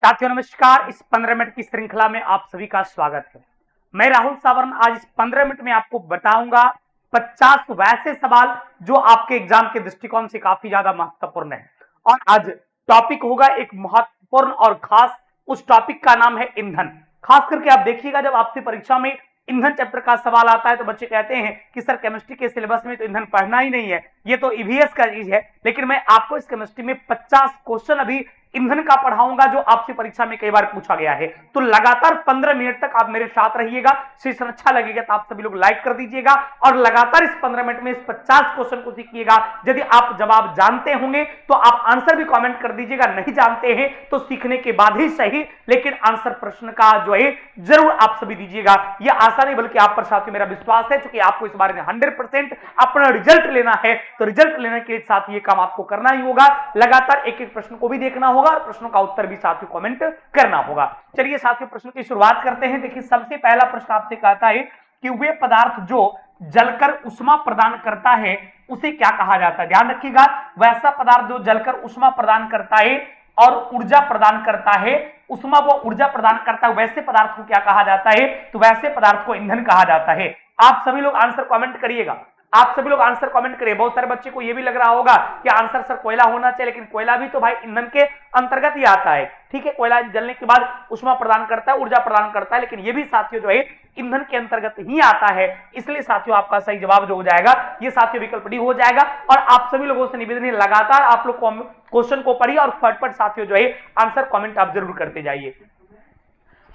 साथियों नमस्कार। इस 15 मिनट की श्रृंखला में आप सभी का स्वागत है। मैं राहुल सावरन आज इस 15 मिनट में आपको बताऊंगा 50 वैसे सवाल जो आपके एग्जाम के दृष्टिकोण से काफी ज्यादा महत्वपूर्ण है। और आज टॉपिक होगा एक महत्वपूर्ण और खास। उस टॉपिक का नाम है ईंधन। खास करके आप देखिएगा, जब आपकी परीक्षा में ईंधन चैप्टर का सवाल आता है तो बच्चे कहते हैं कि सर केमिस्ट्री के सिलेबस में तो ईंधन पढ़ना ही नहीं है, ये तो ईवीएस का चीज है। लेकिन मैं आपको इस केमिस्ट्री में 50 क्वेश्चन अभी ईंधन का पढ़ाऊंगा जो आपसे परीक्षा में कई बार पूछा गया है। तो लगातार 15 मिनट तक आप मेरे साथ रहिएगा। सेशन अच्छा लगेगा तो आप सभी लोग लाइक कर दीजिएगा और लगातार इस 15 मिनट में इस 50 क्वेश्चन को सीखिएगा। यदि आप जवाब जानते होंगे तो आप आंसर भी कमेंट कर दीजिएगा, नहीं जानते हैं तो सीखने के बाद ही सही, लेकिन आंसर प्रश्न का जो है जरूर आप सभी दीजिएगा। यह आशा नहीं बल्कि आप पर साथियों मेरा विश्वास है, क्योंकि आपको इस बारे में 100% अपना रिजल्ट लेना है। तो रिजल्ट लेने के साथ ये काम आपको करना ही होगा। लगातार एक एक प्रश्न को भी देखना होगा और प्रश्नों का उत्तर भी साथियों कमेंट करना होगा। चलिए साथियों प्रश्न की शुरुआत करते हैं। देखिए सबसे पहला प्रश्न आपसे कहता है कि वे पदार्थ जो जलकर उष्मा प्रदान करता है उसे क्या कहा जाता है। ध्यान रखिएगा, वैसा पदार्थ जो जलकर उष्मा प्रदान करता है और ऊर्जा प्रदान करता है, उष्मा वो ऊर्जा प्रदान करता है, वैसे पदार्थ को क्या कहा जाता है? तो वैसे पदार्थ को ईंधन कहा जाता है। आप सभी लोग आंसर कमेंट करिएगा, आप सभी लोग आंसर कमेंट करिए। बहुत सारे बच्चे को यह भी लग रहा होगा कि आंसर सर कोयला होना चाहिए, लेकिन कोयला भी तो भाई ईंधन के अंतर्गत ही आता है। ठीक है, कोयला जलने के बाद उष्मा प्रदान करता है, ऊर्जा प्रदान करता है, लेकिन ये भी साथियों जो है ईंधन के अंतर्गत ही आता है। इसलिए साथियों आपका सही जवाब जो हो जाएगा ये साथियों विकल्प डी हो जाएगा। और आप सभी लोगों से निवेदन है लगातार आप लोग क्वेश्चन को पढ़िए और फटफट साथियों जो है आंसर कमेंट आप जरूर करते जाइए।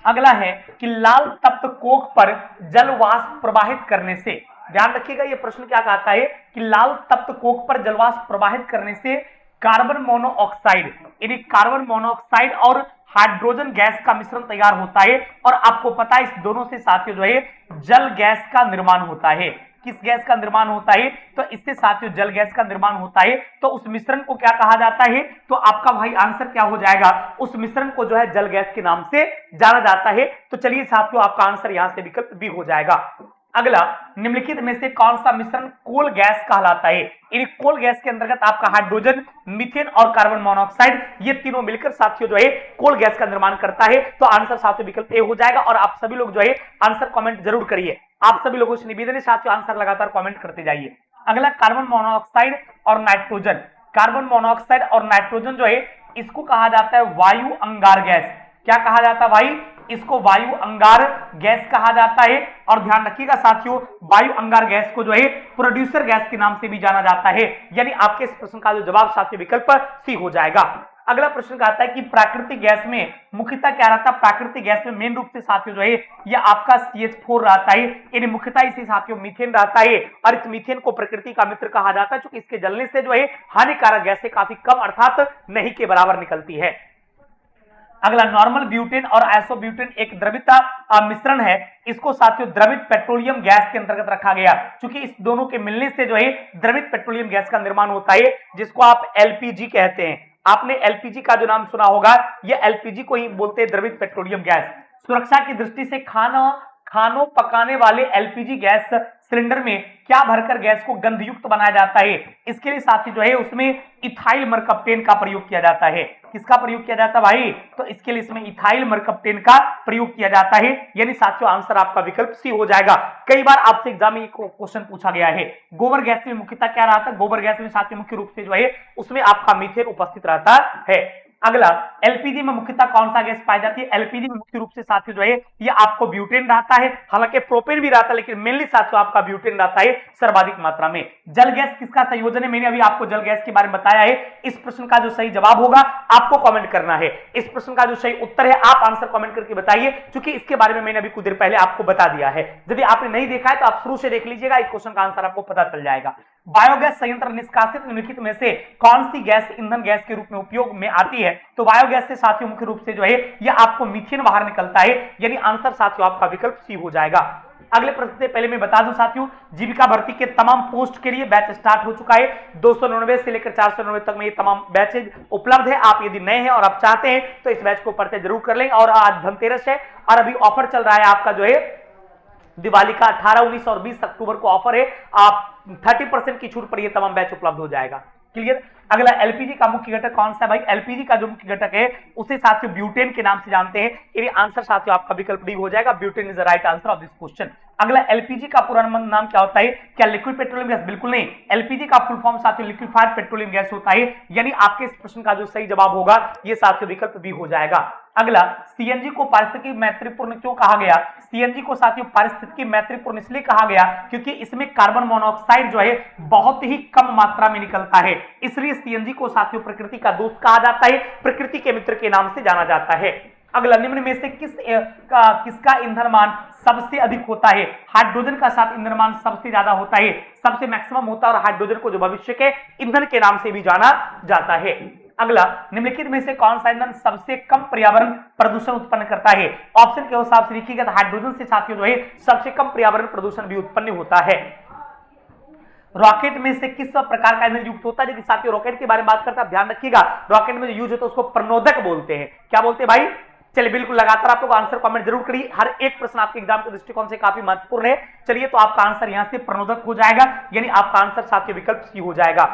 अगला है कि लाल तप्त कोक पर जल वाष्प प्रवाहित करने से, ध्यान रखिएगा ये प्रश्न क्या कहता है कि लाल तप्त कोक पर जलवाष्प प्रवाहित करने से कार्बन मोनोऑक्साइड यानी कार्बन मोनोऑक्साइड और हाइड्रोजन गैस का मिश्रण तैयार होता है। और आपको पता है इस दोनों से साथियों जो है जल गैस का निर्माण होता है। किस गैस का निर्माण होता है? तो इससे साथियों जल गैस का निर्माण होता है। तो उस मिश्रण को क्या कहा जाता है? तो आपका भाई आंसर क्या हो जाएगा? उस मिश्रण को जो है जल गैस के नाम से जाना जाता है। तो चलिए साथियों आपका आंसर यहां से विकल्प बी हो जाएगा। अगला, निम्नलिखित में से कौन सा मिश्रण कोल गैस कहलाता है? यानी कोल गैस के अंतर्गत आपका हाइड्रोजन, मीथेन और कार्बन मोनोऑक्साइड ये तीनों मिलकर साथियों जो है कोल गैस का निर्माण करता है। तो आंसर साथियों विकल्प ए हो जाएगा। और आप सभी लोग जो है आंसर कमेंट जरूर करिए। आप सभी लोगों से निवेदन है साथियों आंसर लगातार कमेंट करते जाइए। अगला, कार्बन मोनोऑक्साइड और नाइट्रोजन। कार्बन मोनोऑक्साइड और नाइट्रोजन जो है इसको कहा जाता है वायु अंगार गैस। क्या कहा जाता है भाई? इसको वायु अंगार गैस कहा जाता है। और ध्यान रखिएगा साथियों वायु अंगार गैस को जो है प्रोड्यूसर गैस के नाम से भी जाना जाता है। यानी आपके इस प्रश्न का जो जवाब साथियों विकल्प सी हो जाएगा। अगला प्रश्न कहता है कि प्राकृतिक गैस में मुख्यतः क्या रहता है? प्राकृतिक गैस में मेन रूप से साथियों जो है यह आपका CH4 रहता है। यानी मुख्यतः इसी साथियों मीथेन रहता है। और इस मीथेन को प्रकृति का मित्र कहा जाता है, क्योंकि इसके जलने से जो है हानिकारक गैसें काफी कम अर्थात नहीं के बराबर निकलती है। अगला, नॉर्मल ब्यूटेन और आइसोब्यूटेन एक द्रवित मिश्रण है। इसको साथियों द्रवित पेट्रोलियम गैस के अंतर्गत रखा गया, क्योंकि इस दोनों के मिलने से जो है द्रवित पेट्रोलियम गैस का निर्माण होता है, जिसको आप LPG कहते हैं। आपने LPG का जो नाम सुना होगा, यह LPG को ही बोलते हैं द्रवित पेट्रोलियम गैस। सुरक्षा की दृष्टि से खानों पकाने वाले LPG गैस सिलेंडर में क्या भरकर गैस को गंधयुक्त बनाया जाता है? इसके लिए साथी जो है उसमें इथाइल मरकप्टेन का प्रयोग किया जाता है। किसका प्रयोग किया जाता है भाई? तो इसके लिए इसमें इथाइल मरकप्टेन का प्रयोग किया जाता है। यानी साथियों आंसर आपका विकल्प सी हो जाएगा। कई बार आपसे एग्जाम में क्वेश्चन पूछा गया है। गोबर गैस में मुख्यतः क्या रहता है? गोबर गैस में साथियों मुख्य रूप से जो है उसमें आपका मीथेन उपस्थित रहता है। अगला, एलपीजी में मुख्यतः कौन सा गैस पाई जाती है? एलपीजी में मुख्य रूप से साथियों जो है ये आपको ब्यूटेन रहता है। हालांकि प्रोपेन भी रहता है, लेकिन मेनली साथियों आपका ब्यूटेन रहता है सर्वाधिक मात्रा में। जल गैस किसका संयोजन है? मैंने अभी आपको जल गैस के बारे में बताया है। इस प्रश्न का जो सही जवाब होगा आपको कमेंट करना है। इस प्रश्न का जो सही उत्तर है आप आंसर कमेंट करके बताइए, क्योंकि इसके बारे में मैंने अभी कुछ देर पहले आपको बता दिया है। यदि आपने नहीं देखा है तो आप शुरू से देख लीजिएगा, इस क्वेश्चन का आंसर आपको पता चल जाएगा। बायोगैस संयंत्र निष्कासित निम्नलिखित में से कौन सी गैस ईंधन गैस के रूप में उपयोग में आती है? तो बायोगैस से साथियों मुख्य रूप से जो है यह आपको मीथेन बाहर निकलता है। यानी आंसर साथियों आपका विकल्प सी हो जाएगा। अगले प्रश्न से पहले मैं बता दूं साथियों, जीविका भर्ती के तमाम पोस्ट के लिए बैच स्टार्ट हो चुका है। 299 से लेकर 499 तक में ये तमाम बैचेज उपलब्ध है। आप यदि नए हैं और आप चाहते हैं तो इस बैच को पढ़ते जरूर कर लें। और आज धनतेरस है और अभी ऑफर चल रहा है आपका जो है दिवाली का 18, 19 और 20 अक्टूबर को ऑफर है। आप 30% की छूट पर ये तमाम बैच उपलब्ध हो जाएगा। क्लियर? अगला एलपीजी का मुख्य घटक कौन सा है भाई? एलपीजी का जो मुख्य घटक है उसे साथियों ब्यूटेन के नाम से जानते हैं। ये आंसर साथियों आपका विकल्प डी हो जाएगा। Butane is the right answer of this question. अगला एलपीजी का पूरा नाम क्या होता है? क्या लिक्विड पेट्रोलियम गैस? बिल्कुल नहीं। एलपीजी का फुल फॉर्म साथियों लिक्विफाइड पेट्रोलियम गैस होता है। यानी आपके इस प्रश्न का जो सही जवाब होगा ये साथियों विकल्प बी हो जाएगा। अगला सीएनजी को पारिस्थितिकी मैत्रीपूर्ण क्यों कहा गया? सीएनजी को साथियों पारिस्थितिकी मैत्रीपूर्ण इसलिए कहा गया क्योंकि इसमें कार्बन मोनोऑक्साइड जो है बहुत ही कम मात्रा में निकलता है, इसलिए सीएनजी को साथियों प्रकृति का दोस्त कहा जाता है, प्रकृति के मित्र के नाम से जाना जाता है। अगला निम्न में से किसका ईंधन मान सबसे अधिक होता है? हाइड्रोजन का साथ ईंधन मान सबसे ज्यादा होता है, सबसे मैक्सिमम होता है, और हाइड्रोजन को जो भविष्य के ईंधन के नाम से भी जाना जाता है। अगला निम्नलिखित में से कौन सा ईंधन सबसे कम पर्यावरण प्रदूषण उत्पन्न करता है? ऑप्शन के हिसाब से लिखिएगा तो हाइड्रोजन से साथियों जो है सबसे कम पर्यावरण प्रदूषण भी उत्पन्न होता है। रॉकेट में से किस प्रकार का ईंधन युक्त होता है? देखिए साथियों रॉकेट के बारे में बात करते हैं, ध्यान रखिएगा रॉकेट में जो यूज होता है उसको प्रणोदक बोलते हैं। क्या बोलते हैं भाई? चलिए बिल्कुल लगातार आप लोग आंसर कमेंट जरूर करिए, हर एक प्रश्न आपके एग्जाम के दृष्टिकोण से काफी महत्वपूर्ण है। चलिए तो आपका आंसर यहां से प्रणोदक हो जाएगा, यानी आपका आंसर साथियों विकल्प सी हो जाएगा।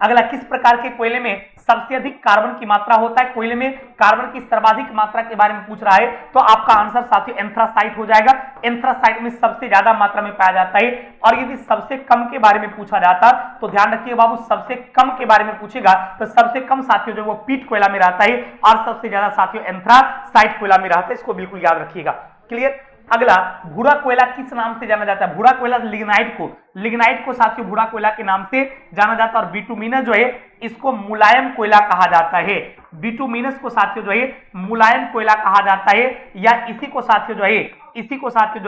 अगला किस प्रकार के कोयले में सबसे अधिक कार्बन की मात्रा होता है? कोयले में कार्बन की सर्वाधिक मात्रा के बारे में पूछ रहा है तो आपका आंसर साथियों एंथ्रासाइट हो जाएगा। एंथ्रासाइट में सबसे ज्यादा मात्रा में पाया जाता है। और यदि सबसे कम के बारे में पूछा जाता तो ध्यान रखिए बाबू, सबसे कम के बारे में पूछेगा तो सबसे कम साथियों जो वो पीट कोयला में रहता है और सबसे ज्यादा साथियों एंथ्रासाइट कोयला में रहता है, इसको बिल्कुल याद रखिएगा। क्लियर? अगला भूरा कोयला किस नाम से जाना जाता है? भूरा कोयला लिग्नाइट को साथियों भूरा कोयला के नाम से जाना जाता है। और बिटुमिनस जो है इसको मुलायम कोयला कहा जाता है। बिटुमिनस को साथियों जो है मुलायम कोयला कहा जाता है, या इसी को साथियों जो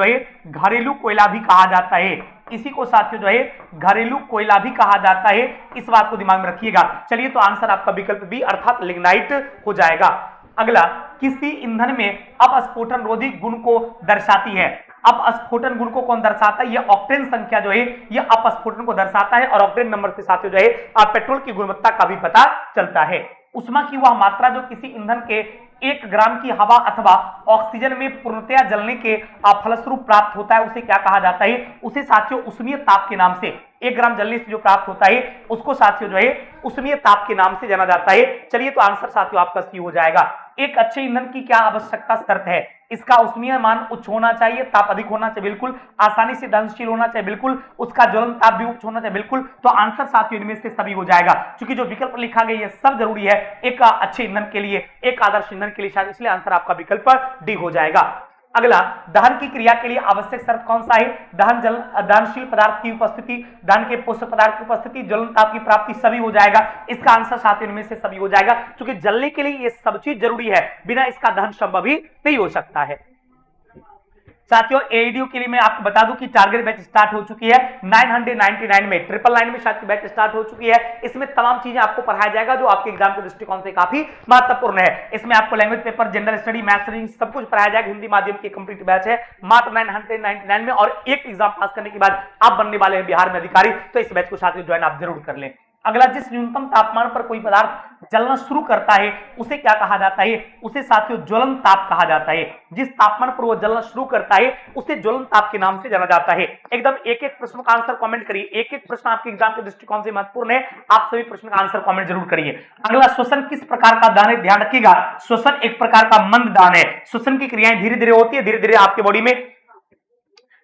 है घरेलू कोयला भी कहा जाता है। इसी को साथियों जो है घरेलू कोयला भी कहा जाता है, इस बात को दिमाग में रखिएगा। चलिए तो आंसर आपका विकल्प बी अर्थात लिग्नाइट हो जाएगा। अगला किसी ईंधन में अपस्फोटन रोधी गुण को दर्शाती है? अपस्फोटन गुण को कौन दर्शाता है? यह ऑक्टेन संख्या जो है यह अपस्फोटन को दर्शाता है, और ऑक्टेन नंबर से साथियों जो है पेट्रोल की गुणवत्ता का भी पता चलता है। उष्मा की वह मात्रा जो किसी ईंधन के 1 ग्राम की हवा अथवा ऑक्सीजन में पूर्णतया जलने के फलस्वरूप प्राप्त होता है उसे क्या कहा जाता है? उसे साथियों उष्मीय ताप के नाम से, 1 ग्राम जलने से जो प्राप्त होता है उसको साथियों जो है उष्मीय ताप के नाम से जाना जाता है। चलिए तो आंसर साथियों आपका सी हो जाएगा। एक अच्छे ईंधन की क्या आवश्यकता शर्त है? इसका उष्मीय मान उच्च होना चाहिए, ताप अधिक होना चाहिए बिल्कुल, आसानी से दहनशील होना चाहिए बिल्कुल, उसका ज्वलन ताप भी उच्च होना चाहिए बिल्कुल। तो आंसर साथियों इनमें से सभी हो जाएगा, क्योंकि जो विकल्प लिखा गया ये सब जरूरी है एक अच्छे ईंधन के लिए, एक आदर्श ईंधन के लिए, शायद इसलिए आंसर आपका विकल्प डी हो जाएगा। अगला दहन की क्रिया के लिए आवश्यक शर्त कौन सा है? दहनशील पदार्थ की उपस्थिति, दहन के पोषक पदार्थ की उपस्थिति, ज्वलन ताप की प्राप्ति, सभी हो जाएगा। इसका आंसर साथियों इनमें से सभी हो जाएगा, क्योंकि जलने के लिए ये सब चीज जरूरी है, बिना इसका दहन संभव ही नहीं हो सकता है। साथियों एईडीओ के लिए मैं आपको बता दूं कि टारगेट बैच स्टार्ट हो चुकी है 999 में, 999 में साथियों बैच स्टार्ट हो चुकी है। इसमें तमाम चीजें आपको पढ़ाया जाएगा जो आपके एग्जाम के दृष्टिकोण से काफी महत्वपूर्ण है। इसमें आपको language paper, general study, maths, reasoning सब कुछ पढ़ाया जाएगा। हिंदी माध्यम की कंप्लीट बैच है मात्र 999 में, और एक एग्जाम पास करने के बाद आप बनने वाले हैं बिहार में अधिकारी, तो इस बैच को साथियों ज्वाइन आप जरूर कर लें। अगला जिस न्यूनतम तापमान पर कोई पदार्थ जलना शुरू करता है उसे क्या कहा जाता है? उसे साथियों ज्वलन ताप कहा जाता है। जिस तापमान पर वो जलना शुरू करता है उसे ज्वलन ताप के नाम से जाना जाता है। एकदम एक एक प्रश्न का आंसर कमेंट करिए, एक एक प्रश्न आपके एग्जाम के दृष्टिकोण से महत्वपूर्ण है, आप सभी प्रश्न का आंसर कमेंट जरूर करिए। अगला श्वसन किस प्रकार का दान है? ध्यान रखिएगा श्वसन एक प्रकार का मंद दान है। श्वसन की क्रियाएं धीरे धीरे होती है, धीरे धीरे आपके बॉडी में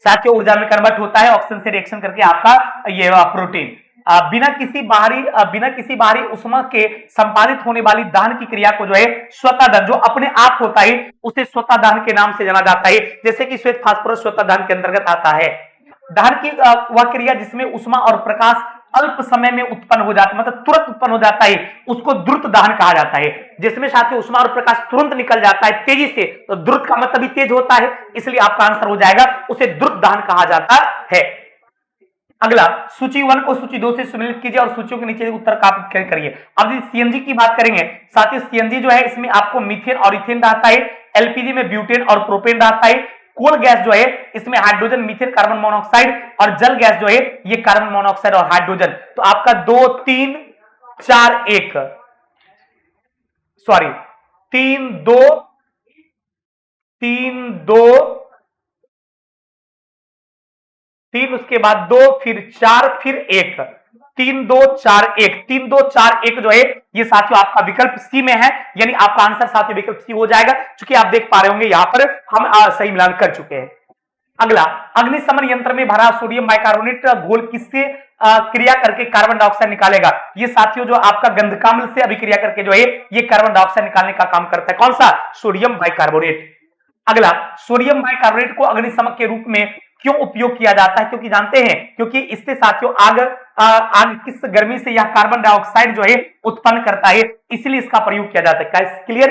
साथियों ऊर्जा में कन्वर्ट होता है, ऑक्सीजन से रिएक्शन करके आपका ये प्रोटीन बिना किसी बाहरी उष्मा के संपादित होने वाली दहन की क्रिया को जो है स्वतः दहन, जो अपने आप होता है उसे स्वतः दहन के नाम से जाना जाता है। जैसे कि श्वेत फास्फोरस स्वतः दहन के अंतर्गत आता है। दहन की वह क्रिया जिसमें उष्मा और प्रकाश अल्प समय में उत्पन्न हो जाता है, मतलब तुरंत उत्पन्न हो जाता है, उसको द्रुत दहन कहा जाता है। जिसमें साथियों उष्मा और प्रकाश तुरंत निकल जाता है तेजी से, तो द्रुत का मतलब भी तेज होता है, इसलिए आपका आंसर हो जाएगा उसे द्रुत दहन कहा जाता है। अगला सूची 1 को सूची 2 से सम्मिलित कीजिए और सूचियों के नीचे उत्तर कापी करिए। अब सीएनजी की बात करेंगे साथियों, सीएनजी जो है इसमें आपको मीथेन और इथेन रहता है, एलपीजी में ब्यूटेन और प्रोपेन रहता है, कोल गैस जो है इसमें हाइड्रोजन, मीथेन, कार्बन मोनोऑक्साइड, और जल गैस जो है ये कार्बन मोनोऑक्साइड और हाइड्रोजन। तो आपका 2 3 4 1 सॉरी 3 2 3 2 3 उसके बाद 2 फिर 4 फिर 1, 3241, 3241 जो है ये साथियों आपका विकल्प सी में है, यानी आपका आंसर साथियों विकल्प सी हो जाएगा। चूंकि आप देख पा रहे होंगे यहां पर हम सही मिलान कर चुके हैं। अगला, अग्निशमन यंत्र में भरा सोडियम बाइकार्बोनेट घोल किससे क्रिया करके कार्बन डाइऑक्साइड निकालेगा? ये साथियों जो आपका गंधकाम्ल से अभिक्रिया करके जो है ये कार्बन डाइऑक्साइड निकालने का काम करता है। कौन सा? Sodium bicarbonate. अगला, सोडियम बाइकार्बोनेट को अग्निशमन के रूप में क्यों उपयोग किया जाता है? क्योंकि जानते हैं क्योंकि इससे साथियों आग किस गर्मी से यह कार्बन डाइऑक्साइड जो है उत्पन्न करता है, इसलिए इसका प्रयोग किया जाता है। क्या क्लियर?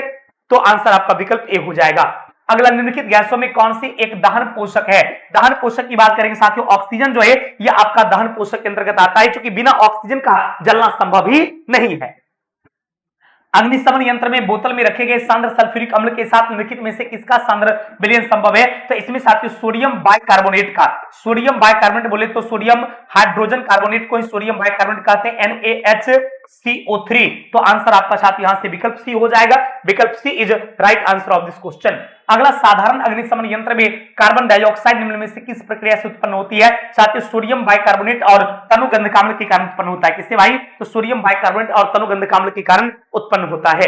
तो आंसर आपका विकल्प ए हो जाएगा। अगला, निम्नलिखित गैसों में कौन सी एक दहन पोषक है? दहन पोषक की बात करेंगे साथियों, ऑक्सीजन जो है यह आपका दहन पोषक के अंतर्गत आता है, क्योंकि बिना ऑक्सीजन का जलना संभव ही नहीं है। अग्निशमन यंत्र में बोतल में रखे गए सांद्र सल्फ्यूरिक अम्ल के साथ निम्नलिखित में से किसका सांद्र विलयन संभव है? तो इसमें साथियों सोडियम बाइकार्बोनेट का। सोडियम बाइकार्बोनेट बोले तो सोडियम हाइड्रोजन कार्बोनेट को ही सोडियम बाइकार्बोनेट कहते हैं, NaHCO3। तो आंसर आपका साथियों यहां से विकल्प सी हो जाएगा। विकल्प C is right answer of this question. अगला, साधारण अग्निशमन यंत्र में कार्बन डाइऑक्साइड निम्न में से किस प्रक्रिया से उत्पन्न होती है? साथियों सोडियम बाइकार्बोनेट और तनुगंधकाम्ल के कारण उत्पन्न होता है। किससे भाई? तो सोडियम बाइकार्बोनेट और तनुगंधकाम्ल के कारण उत्पन्न होता है।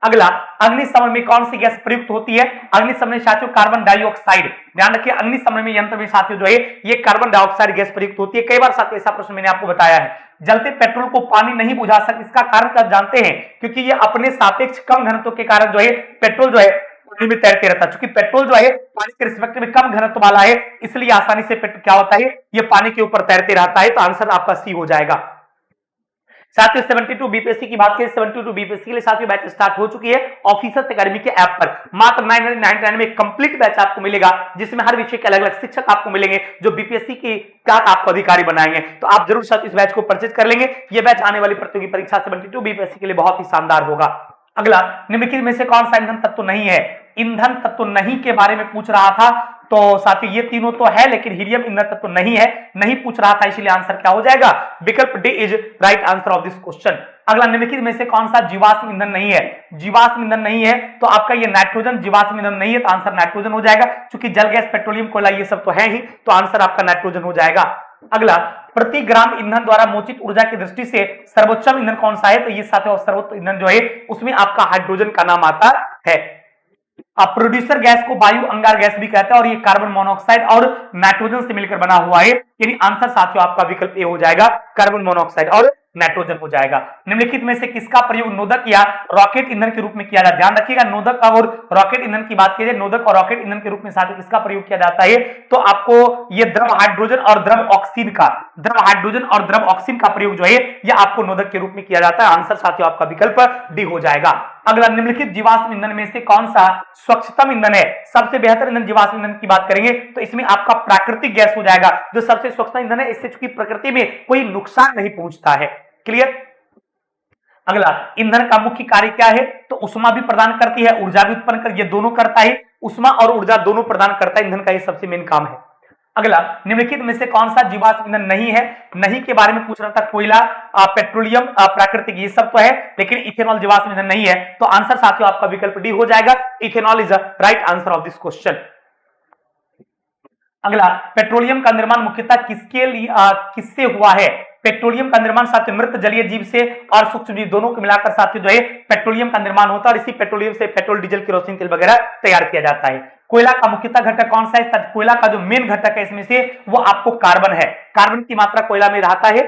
अगला, अग्निशमन में कौन सी गैस प्रयुक्त होती है? अग्निशमन में साथियों कार्बन डाइऑक्साइड। ध्यान रखिए, अग्निशमन में यंत्र में साथियों जो है ये कार्बन डाइऑक्साइड गैस प्रयुक्त होती है। कई बार साथियों ऐसा प्रश्न मैंने आपको बताया है, जलते पेट्रोल को पानी नहीं बुझा सकता। इसका कारण क्या जानते हैं? क्योंकि ये अपने सापेक्ष कम घनत्व के कारण जो है पेट्रोल जो है पानी में तैरते रहता है। चूंकि पेट्रोल जो है पानी के रिस्पेक्ट में कम घनत्व वाला है, इसलिए आसानी से क्या होता है ये पानी के ऊपर तैरते रहता है। तो आंसर आपका सी हो जाएगा। साथियों 72 बीपीएससी की बात करें, 72 बीपीएससी के लिए साथियों बैच स्टार्ट हो चुकी है ऑफिसर्स एकेडमी के ऐप पर। मात्र 999 में कंप्लीट बैच आपको मिलेगा, जिसमें हर विषय के अलग अलग शिक्षक आपको मिलेंगे जो बीपीएससी के तहत आपको अधिकारी बनाएंगे। तो आप जरूर साथ इस बैच को परचेज कर लेंगे। यह बैच आने वाली प्रतियोगी परीक्षा 72 बीपीएससी के लिए बहुत ही शानदार होगा। अगला, निम्नलिखित में से कौन सा ईंधन तत्व नहीं है? ईंधन तत्व नहीं के बारे में पूछ रहा था, तो साथियों ये तीनों तो है, लेकिन हीलियम ईंधन तत्व नहीं है, नहीं पूछ रहा था, इसलिए आंसर क्या हो जाएगा? विकल्प D is right answer of this question. अगला, निम्नलिखित में से कौन सा जीवाश्म ईंधन नहीं है? जीवाश्म ईंधन नहीं है तो आपका ये नाइट्रोजन जीवाश्म ईंधन नहीं है, तो आंसर नाइट्रोजन हो जाएगा। क्योंकि जल गैस पेट्रोलियम कोयला ये सब तो है ही, तो आंसर आपका नाइट्रोजन हो जाएगा। अगला, प्रति ग्राम ईंधन द्वारा मोचित ऊर्जा की दृष्टि से सर्वोच्चम ईंधन कौन सा है? तो ये साथियों सर्वोच्च ईंधन जो है उसमें आपका हाइड्रोजन का नाम आता है। अब प्रोड्यूसर गैस को वायु अंगार गैस भी कहते हैं, और ये कार्बन मोनोऑक्साइड और नाइट्रोजन से मिलकर बना हुआ है, यानी आंसर साथियों आपका विकल्प ए हो जाएगा, कार्बन मोनोऑक्साइड और नाइट्रोजन हो जाएगा। निम्नलिखित में से किसका प्रयोग नोदक या रॉकेट ईंधन के रूप में किया जाता है? ध्यान रखिएगा, नोदक और रॉकेट ईंधन की बात की जाए, नोदक और रॉकेट ईंधन के रूप में साथियों किसका प्रयोग किया जाता है? तो आपको ये द्रव हाइड्रोजन और द्रव ऑक्सीजन का प्रयोग जो है ये आपको नोदक के रूप में किया जाता है। आंसर साथियों आपका विकल्प डी हो जाएगा। अगला, निम्नलिखित जीवाश्म ईंधन में से कौन सा स्वच्छतम ईंधन है? सबसे बेहतर ईंधन जीवाश्म ईंधन की बात करेंगे तो इसमें आपका प्राकृतिक गैस हो जाएगा, जो सबसे स्वच्छतम ईंधन है। इससे चूंकि प्रकृति में कोई नुकसान नहीं पहुंचता है। क्लियर? अगला, ईंधन का मुख्य कार्य क्या है? तो उष्मा भी प्रदान करती है, ऊर्जा भी उत्पन्न कर, ये दोनों करता है, उष्मा और ऊर्जा दोनों प्रदान करता है ईंधन का, ये सबसे मेन काम है। अगला, निम्नलिखित में से कौन सा जीवाश्म ईंधन नहीं है? नहीं के बारे में पूछ रहा था, कोयला, पेट्रोलियम, प्राकृतिक, ये सब तो है, लेकिन इथेनॉल जीवाश्म ईंधन नहीं है। तो आंसर साथियों आपका विकल्प डी हो जाएगा, ethanol is right answer of this question. अगला, पेट्रोलियम का निर्माण मुख्यतः किससे हुआ है? पेट्रोलियम का निर्माण साथियों मृत जलीय जीव से और सूक्ष्म जीव दोनों को मिलाकर साथियों जो है पेट्रोलियम का निर्माण होता है, और इसी पेट्रोलियम से पेट्रोल, डीजल, केरोसिन तेल वगैरह तैयार किया जाता है। कोयला का मुख्यतः घटक कौन सा है? कोयला का जो मेन घटक है इसमें से वो आपको कार्बन है। कार्बन की मात्रा कोयला में रहता है।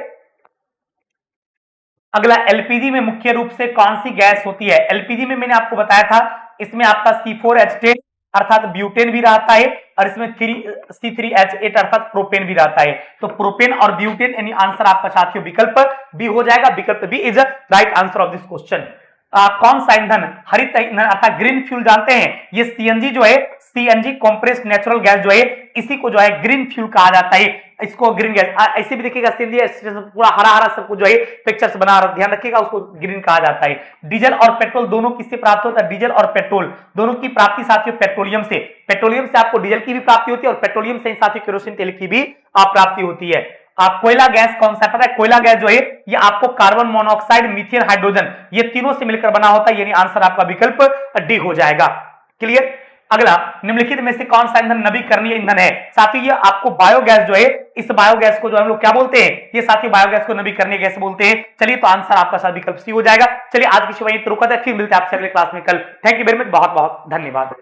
अगला, एलपीजी में मुख्य रूप से कौन सी गैस होती है? एलपीजी में मैंने आपको बताया था, इसमें आपका C4H10 अर्थात ब्यूटेन भी रहता है, और इसमें C3H8 अर्थात प्रोपेन भी रहता है। तो प्रोपेन और ब्यूटेन, यानी आंसर आपका साथियों विकल्प बी हो जाएगा। विकल्प B is right answer of this question. कौन सा ईंधन हरित ईंधन अर्थात ग्रीन फ्यूल जानते हैं? ये सीएनजी जो है, सीएनजी कंप्रेस्ड नेचुरल गैस जो है, इसी को जो है ग्रीन फ्यूल कहा जाता है। इसको ग्रीन गैस ऐसे भी देखिएगा, सीएनजी पूरा हरा हरा सब कुछ जो है पिक्चर्स बना रहा, ध्यान रखिएगा, उसको ग्रीन कहा जाता है। डीजल और पेट्रोल दोनों किससे प्राप्त होता है? डीजल और पेट्रोल दोनों की प्राप्ति साथियों पेट्रोलियम से। पेट्रोलियम से आपको डीजल की भी प्राप्ति होती है, और पेट्रोलियम से साथियों केरोसिन तेल की भी प्राप्ति होती है। कोयला गैस कौन सा पता है? कोयला गैस जो है ये आपको कार्बन मोनोऑक्साइड, मीथेन, हाइड्रोजन, ये तीनों से मिलकर बना होता है, यानी आंसर आपका विकल्प डी हो जाएगा। क्लियर? अगला, निम्नलिखित में से कौन सा ईंधन नवीकरणीय ईंधन है? साथियों ये आपको बायोगैस जो है, इस बायोगैस को जो हम लोग क्या बोलते हैं? ये साथियों बायोगैस को नवीकरणीय गैस बोलते हैं। चलिए तो आंसर आपका साथ विकल्प सी हो जाएगा। चलिए आज की शिवाय रुका था, फिर मिलते हैं आपसे अगले क्लास में कल। थैंक यू वेरी मच, बहुत बहुत धन्यवाद।